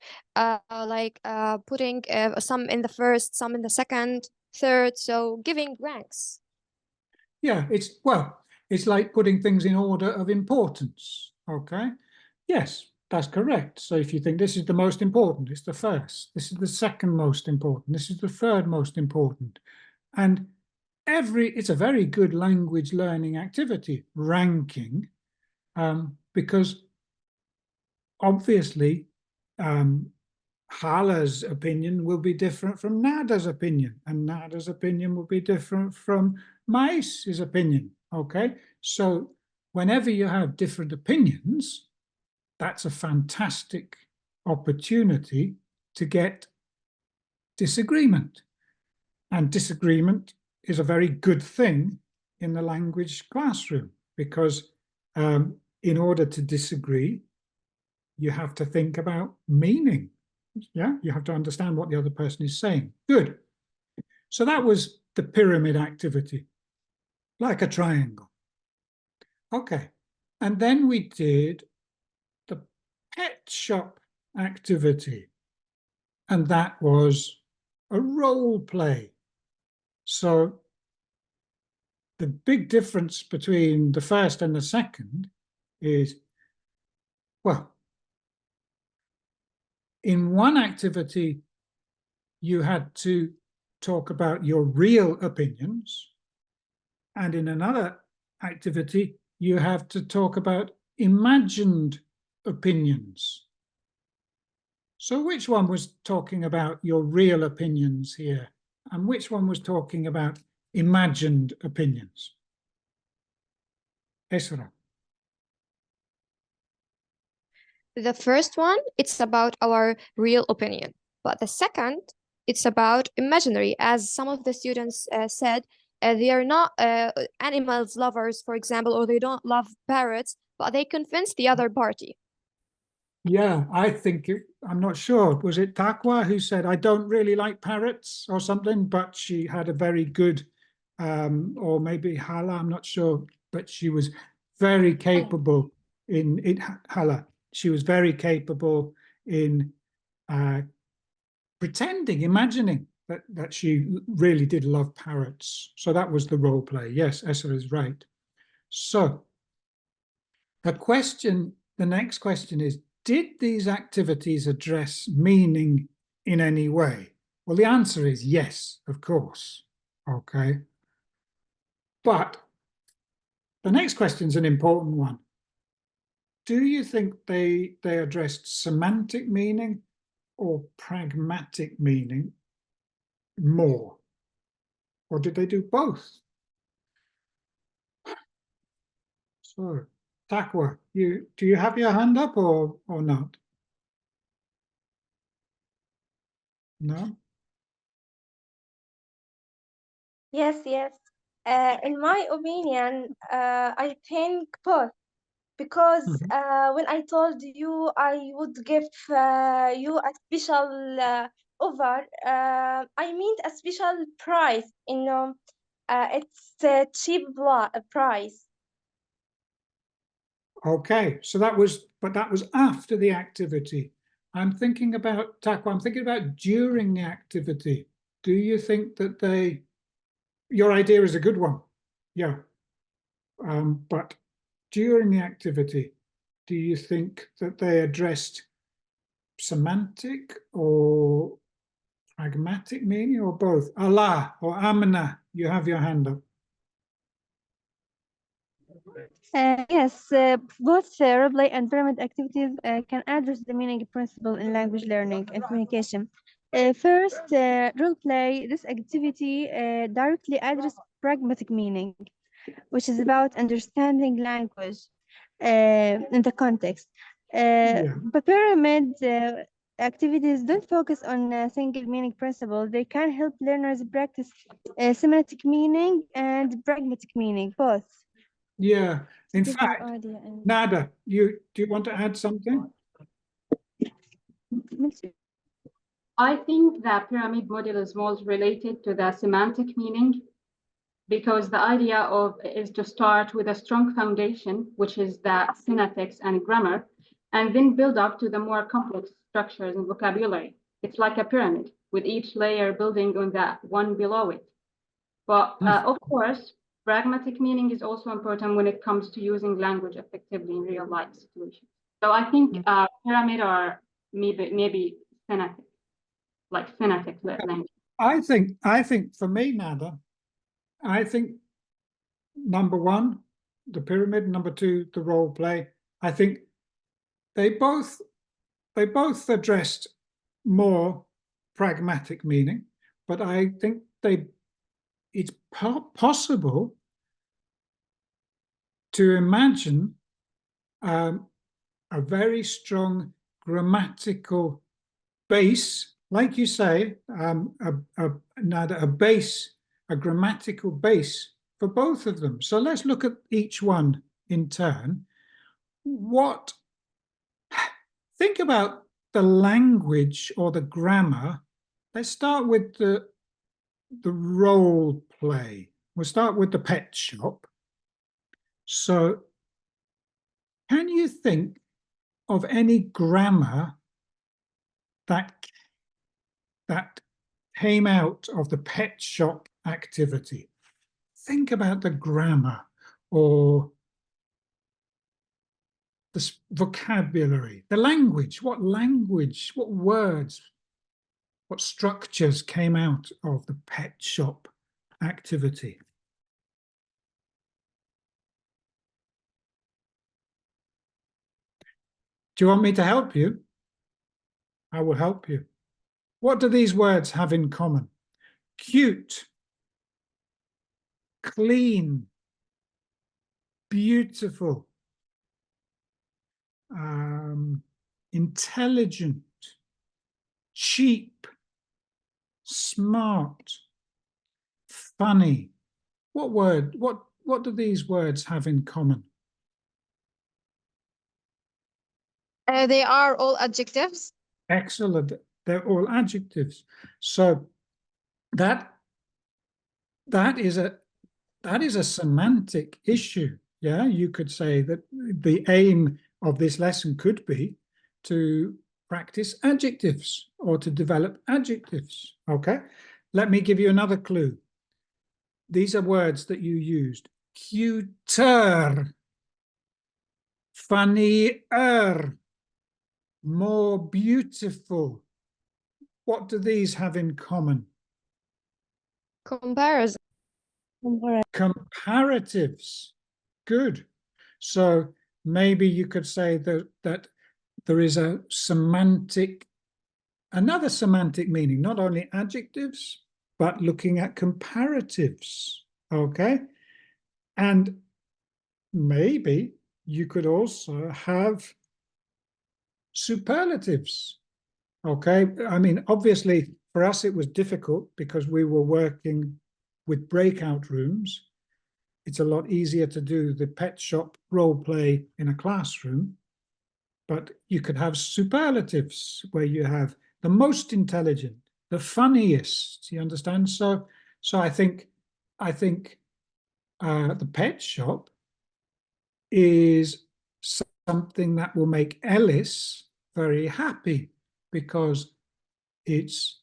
putting some in the first, some in the second, third, so giving ranks. Yeah, it's like putting things in order of importance, okay? Yes, that's correct. So if you think this is the most important, it's the first. This is the second most important. This is the third most important. And it's a very good language learning activity, ranking, because obviously Hala's opinion will be different from Nada's opinion, and Nada's opinion will be different from Mais's opinion, okay? So whenever you have different opinions, that's a fantastic opportunity to get disagreement. And disagreement is a very good thing in the language classroom, because in order to disagree, you have to think about meaning. Yeah, you have to understand what the other person is saying. Good. So that was the pyramid activity, like a triangle. Okay. And then we did the pet shop activity, and that was a role play. So the big difference between the first and the second is, well, in one activity, you had to talk about your real opinions, and in another activity, you have to talk about imagined opinions. So which one was talking about your real opinions here, and which one was talking about imagined opinions? Esra. The first one, it's about our real opinion. But the second, it's about imaginary. As some of the students said, they are not animals lovers, for example, or they don't love parrots, but they convince the other party. Yeah, I think, I'm not sure, was it Takwa who said, I don't really like parrots or something, but she had a very good, or maybe Hala, I'm not sure, but she was very capable in Hala. She was very capable in pretending, imagining that she really did love parrots. So that was the role play. Yes, Esra is right. So the next question is, did these activities address meaning in any way? Well, the answer is yes, of course. Okay. But the next question is an important one. Do you think they addressed semantic meaning or pragmatic meaning more? Or did they do both? So, Takwa, do you have your hand up or not? No? Yes, yes. In my opinion, I think both. Because when I told you I would give you a special offer, I meant a special price. It's a cheap price. Okay, so that was after the activity. I'm thinking about, Takwa, I'm thinking about during the activity. Do you think that your idea is a good one? Yeah. But during the activity, do you think that they addressed semantic or pragmatic meaning or both? Allah or Amna, you have your hand up. Yes, both role-play and pyramid activities can address the meaning principle in language learning and communication. First, role-play, this activity directly addresses pragmatic meaning, which is about understanding language in the context. But pyramid activities don't focus on a single meaning principle. They can help learners practice semantic meaning and pragmatic meaning, both. Yeah, in fact, Nada, do you want to add something? I think the pyramid model is more related to the semantic meaning, because the idea is to start with a strong foundation, which is the syntax and grammar, and then build up to the more complex structures and vocabulary. It's like a pyramid, with each layer building on the one below it. But of course, pragmatic meaning is also important when it comes to using language effectively in real life situations. So I think pyramid or maybe phonetic, like phonetic language. I think for me, Nada, I think number one, the pyramid, number two, the role play. I think they both addressed more pragmatic meaning, but I think it's possible to imagine a very strong grammatical base, like you say, a grammatical base for both of them. So let's look at each one in turn. Think about the language or the grammar. Let's start with the role play. We'll start with the pet shop. So can you think of any grammar that came out of the pet shop activity? Think about the grammar or the vocabulary, the language, what words, what structures came out of the pet shop activity? Do you want me to help you? I will help you. What do these words have in common? Cute, clean, beautiful, intelligent, cheap, smart, funny. What do these words have in common? They are all adjectives. Excellent. They're all adjectives. So that is a semantic issue. Yeah, you could say that the aim of this lesson could be to practice adjectives or to develop adjectives. Okay, let me give you another clue. These are words that you used. Cuter, funnier, more beautiful. what do these have in common? Comparison. Comparatives. Good. So maybe you could say that there is a another semantic meaning, not only adjectives, but looking at comparatives. Okay. And maybe you could also have superlatives. Okay. I mean, obviously for us, it was difficult because we were working with breakout rooms. It's a lot easier to do the pet shop role play in a classroom, but you could have superlatives where you have the most intelligent, the funniest, you understand? So I think the pet shop is something that will make Ellis very happy because it's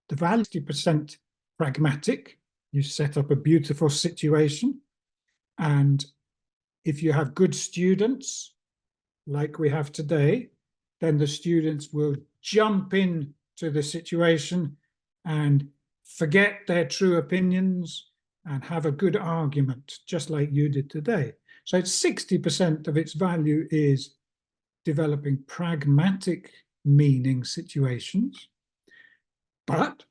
the value 50% pragmatic. You set up a beautiful situation, and if you have good students like we have today, then the students will jump in to the situation and forget their true opinions and have a good argument, just like you did today. So it's 60% of its value is developing pragmatic meaning situations, but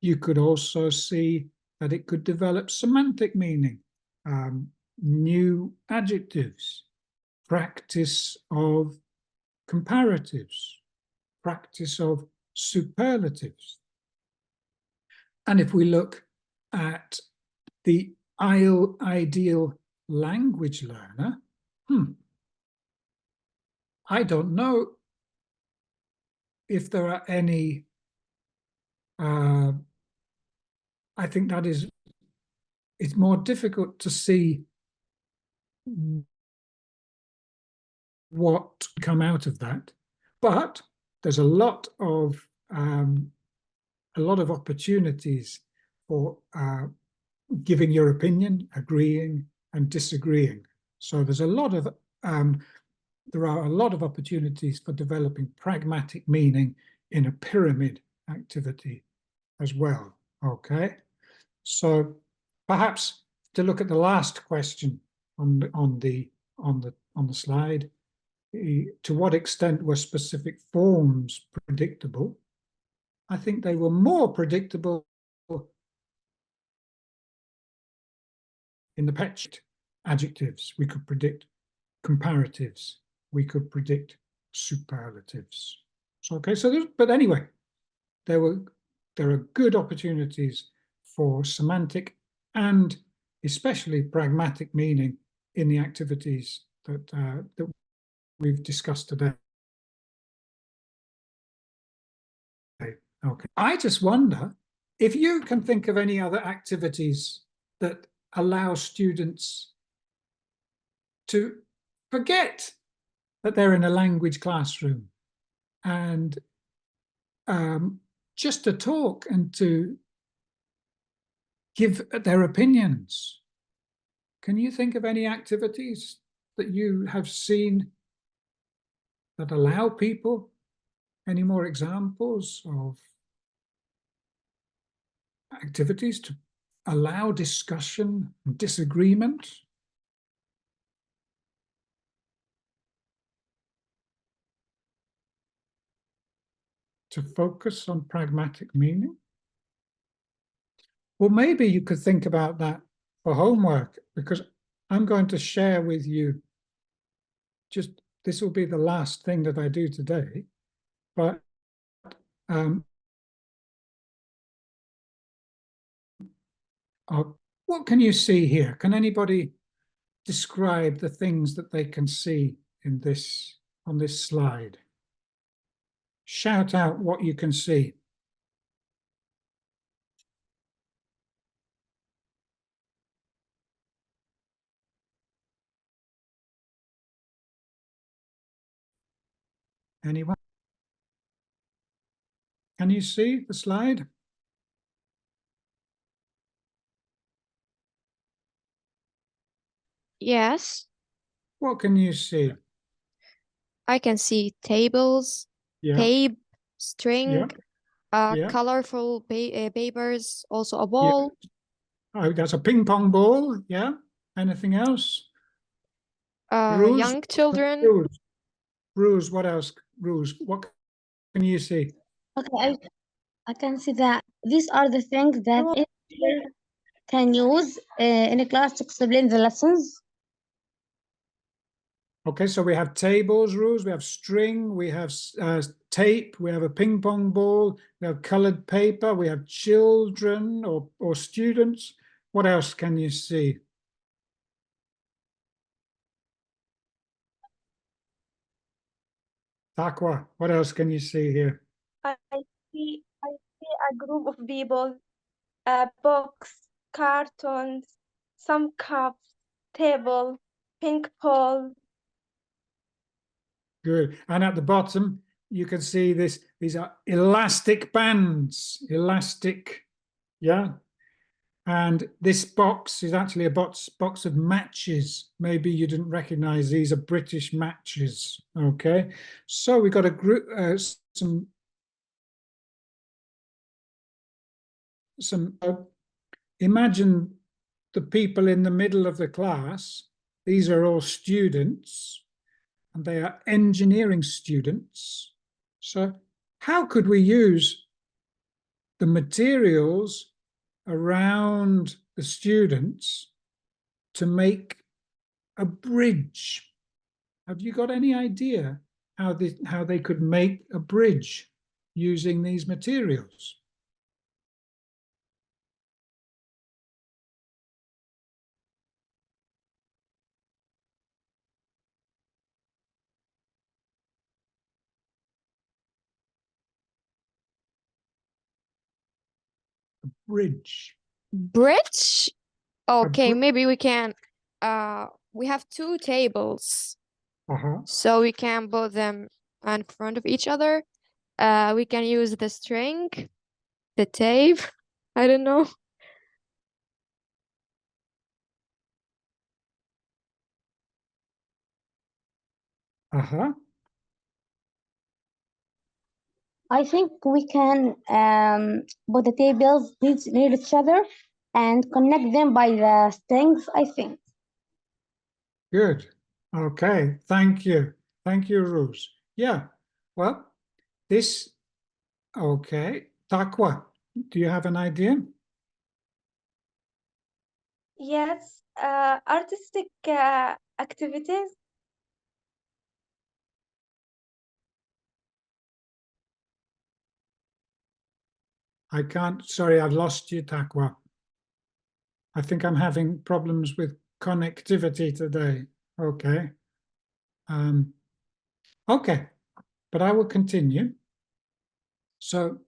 you could also see that it could develop semantic meaning, new adjectives, practice of comparatives, practice of superlatives. And if we look at the ideal language learner, I don't know if there are any. I think that it's more difficult to see what come out of that, but there's a lot of opportunities for giving your opinion, agreeing and disagreeing. So there's a lot of there are a lot of opportunities for developing pragmatic meaning in a pyramid activity as well. Okay, so perhaps to look at the last question on the slide, to what extent were specific forms predictable? I think they were more predictable in the pet adjectives. We could predict comparatives. We could predict superlatives. So okay, so but anyway, there are good opportunities for semantic and especially pragmatic meaning in the activities that we've discussed today. Okay, I just wonder if you can think of any other activities that allow students to forget that they're in a language classroom and just to talk and to give their opinions. Can you think of any activities that you have seen that allow people? Any more examples of activities to allow discussion and disagreement? To focus on pragmatic meaning? Well, maybe you could think about that for homework, because I'm going to share with you, this will be the last thing that I do today, but what can you see here? Can anybody describe the things that they can see in on this slide? Shout out what you can see. Anyone? Can you see the slide? Yes. What can you see? I can see tables, Yeah. tape, string, Yeah. colorful papers, also a Yeah. ball. Oh, that's a ping pong ball. Yeah. Anything else? Rose? Young children. Rose, what else? Rose, what can you see? Okay, I can see that these are the things that each teacher can use in a class to explain the lessons. Okay, so we have tables, Rose, we have string, we have tape, we have a ping pong ball, we have colored paper, we have children or students. What else can you see? Taqwa, what else can you see here? I see a group of people, a box, cartons, some cups, table, pink ball. Good. And at the bottom, you can see this. These are elastic bands. Elastic, yeah. And this box is actually a box of matches. Maybe you didn't recognize these are British matches. Okay. So we got a group, imagine the people in the middle of the class. These are all students. And they are engineering students. So how could we use the materials around the students to make a bridge? Have you got any idea how they could make a bridge using these materials? Bridge. Bridge? Okay, bri- maybe we can, we have two tables, so we can put them in front of each other. We can use the string, the tape, I don't know. I think we can put the tables near each other and connect them by the strings, I think. Good. Okay. Thank you. Thank you, Rose. Yeah. Well, this, okay. Taqwa, do you have an idea? Yes, artistic activities. I can't, sorry, I've lost you, Taqwa. I think I'm having problems with connectivity today. Okay. Okay, but I will continue. So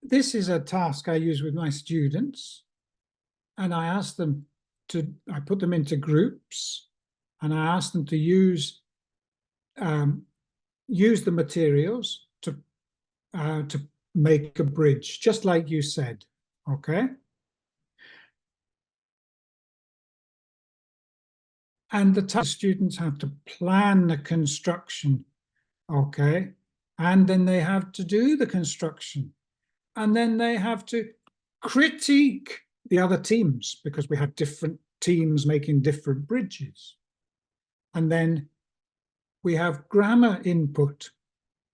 this is a task I use with my students, and I ask them I put them into groups, and I ask them to use the materials to make a bridge, just like you said, okay? And the students have to plan the construction, okay? And then they have to do the construction. And then they have to critique the other teams, because we have different teams making different bridges. And then we have grammar input,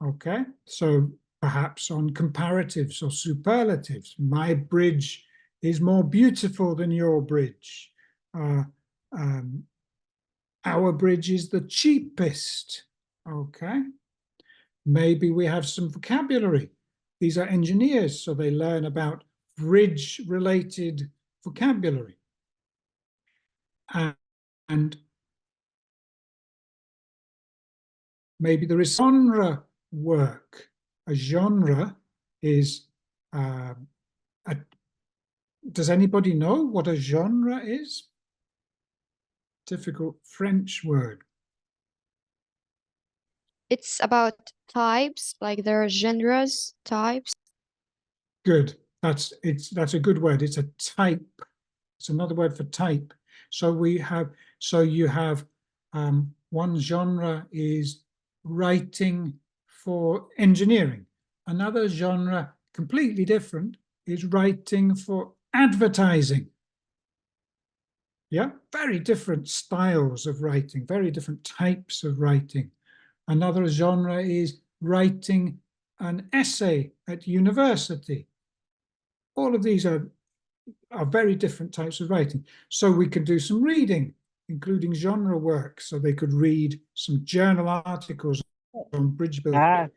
okay? So perhaps on comparatives or superlatives. My bridge is more beautiful than your bridge. Our bridge is the cheapest, okay? Maybe we have some vocabulary. These are engineers, so they learn about bridge-related vocabulary. And maybe there is genre work. A genre is, does anybody know what a genre is? Difficult French word. It's about types, like there are genres, types. Good. That's a good word. It's a type. It's another word for type. So you have one genre is writing for engineering. Another genre, completely different, is writing for advertising. Yeah, very different styles of writing, very different types of writing. Another genre is writing an essay at university. All of these are very different types of writing. So we can do some reading, including genre work. So they could read some journal articles on bridge building.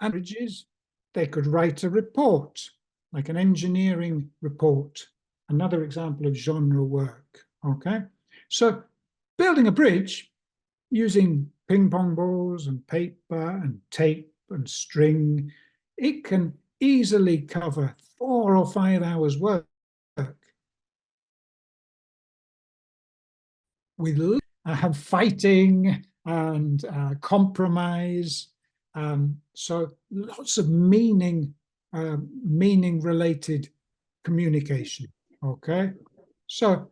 And bridges, they could write a report, like an engineering report. Another example of genre work, okay? So building a bridge using ping pong balls and paper and tape and string, it can easily cover 4 or 5 hours work with fighting and compromise. So lots of meaning related communication. Okay, so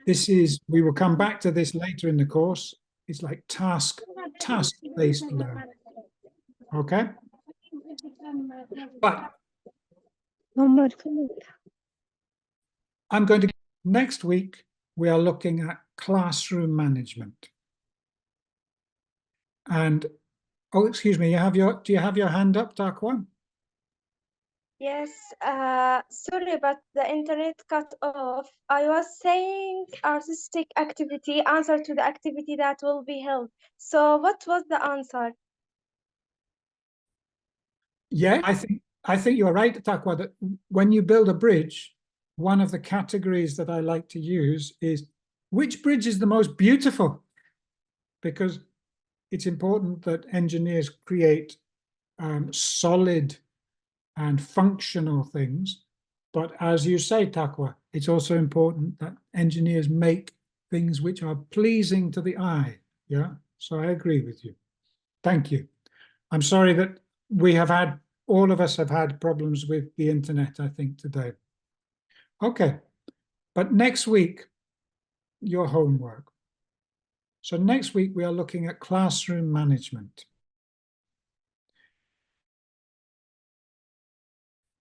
this is, we will come back to this later in the course. It's like task-based learning. Okay, but I'm going to, next week we are looking at classroom management. And oh, excuse me, do you have your hand up, Takwa? Yes, sorry, but the internet cut off. I was saying artistic activity, answer to the activity that will be held. So what was the answer? Yeah, I think you're right, Takwa, that when you build a bridge, one of the categories that I like to use is which bridge is the most beautiful? Because it's important that engineers create solid and functional things. But as you say, Takwa, it's also important that engineers make things which are pleasing to the eye. Yeah, so I agree with you. Thank you. I'm sorry that all of us have had problems with the internet, I think, today. Okay, but next week, your homework. So next week, we are looking at classroom management.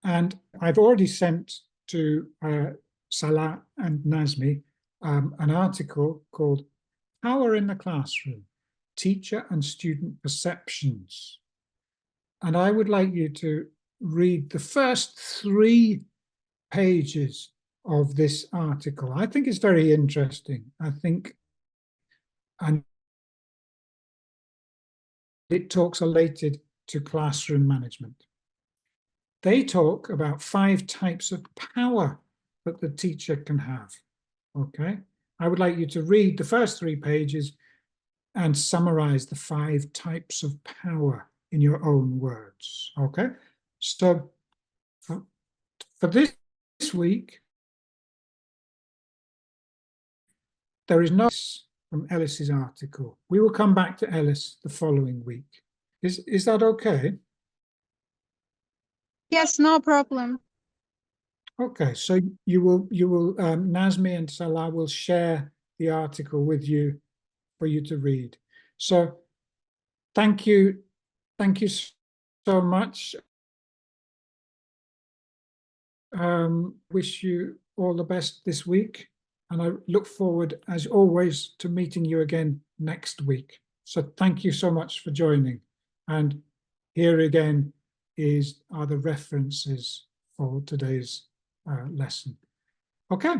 And I've already sent to Salah and Nazmi an article called Power in the Classroom, Teacher and Student Perceptions. And I would like you to read the first 3 pages of this article. I think it's very interesting. And it talks related to classroom management. They talk about 5 types of power that the teacher can have, okay? I would like you to read the first 3 pages and summarize the 5 types of power in your own words, okay? So for this week, there is no from Ellis's article. We will come back to Ellis the following week. Is that okay? Yes, no problem. Okay, so you will Nazmi and Salah will share the article with you for you to read. So thank you so much. Wish you all the best this week, and I look forward, as always, to meeting you again next week. So thank you so much for joining. And here again are the references for today's lesson. Okay.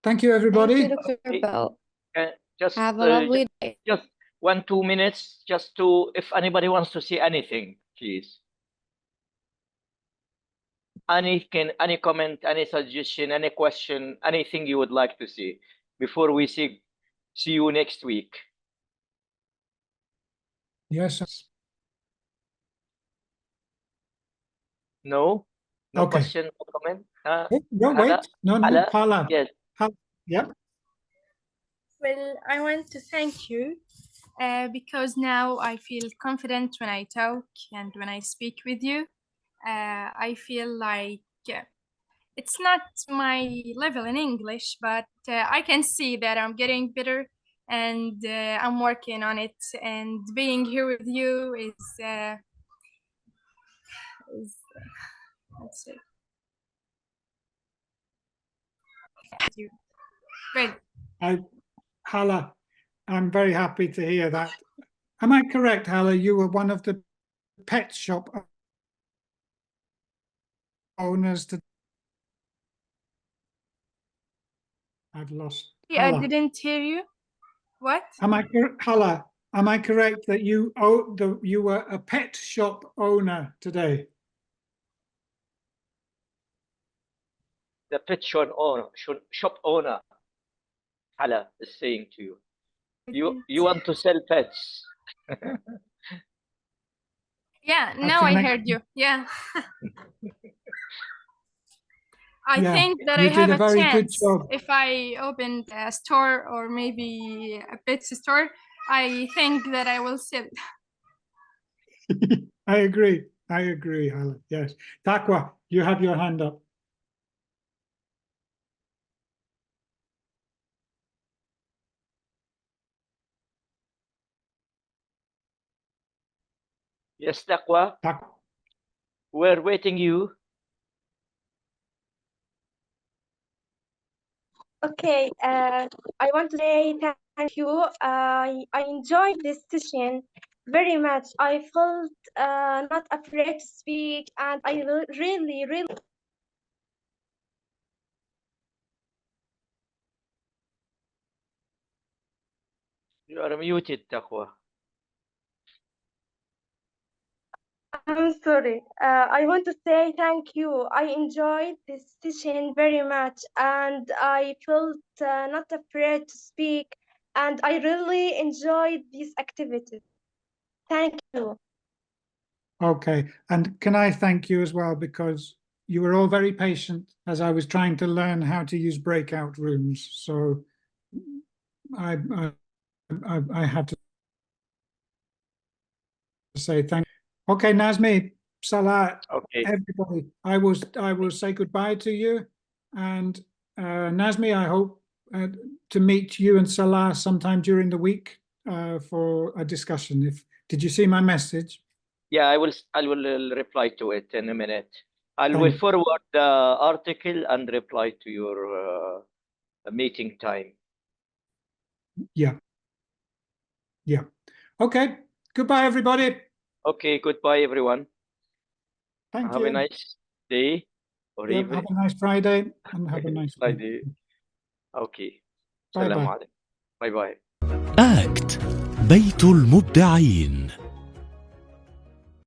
Thank you, everybody. Thank you, Dr. Bell. Just have a lovely day. Just 1-2 minutes, just to, if anybody wants to see anything, please. Any comment, any suggestion, any question, anything you would like to see before we see you next week. Yes. No? No Okay. question, no comment? No, wait. No, Hala. Yes. Yep. Well, I want to thank you because now I feel confident when I talk and when I speak with you. I feel like it's not my level in English, but I can see that I'm getting better and I'm working on it. And being here with you is let's see. Thank you. Great. Hala, I'm very happy to hear that. Am I correct, Hala? You were one of the pet shop owners to... I've lost I Hala. didn't hear you. What? Hala, am I correct that you were a pet shop owner today? The pet shop owner, Hala is saying to you. You want to sell pets. Yeah, That's now the I next- heard you. Yeah. I Yeah, think that you I have did a very good chance job. if I opened a store or maybe a pet store. I think that I will sell. I agree, Hala, yes. Takwa, you have your hand up. Yes, Taqwa, Takwa. we're waiting you. Okay, I want to say thank you. I enjoyed this session very much. I felt not afraid to speak, and I really You are muted, Taqwa. I'm sorry. I want to say thank you. I enjoyed this session very much, and I felt not afraid to speak, and I really enjoyed this activity. Thank you. Okay, and can I thank you as well, because you were all very patient as I was trying to learn how to use breakout rooms. So I have to say thank you. Okay, Nazmi, Salah, Okay. everybody, I will say goodbye to you, and Nazmi, I hope to meet you and Salah sometime during the week for a discussion. Did you see my message? Yeah, I will reply to it in a minute. I will Thank you. forward the article and reply to your meeting time. Yeah. Okay. Goodbye, everybody. Okay, goodbye, everyone. Thank Have you. a nice day or Yeah, evening. have a nice Friday and have a nice week. Friday. Okay. Bye Salam bye. alaikum. Bye bye. ACT بيت المبدعين.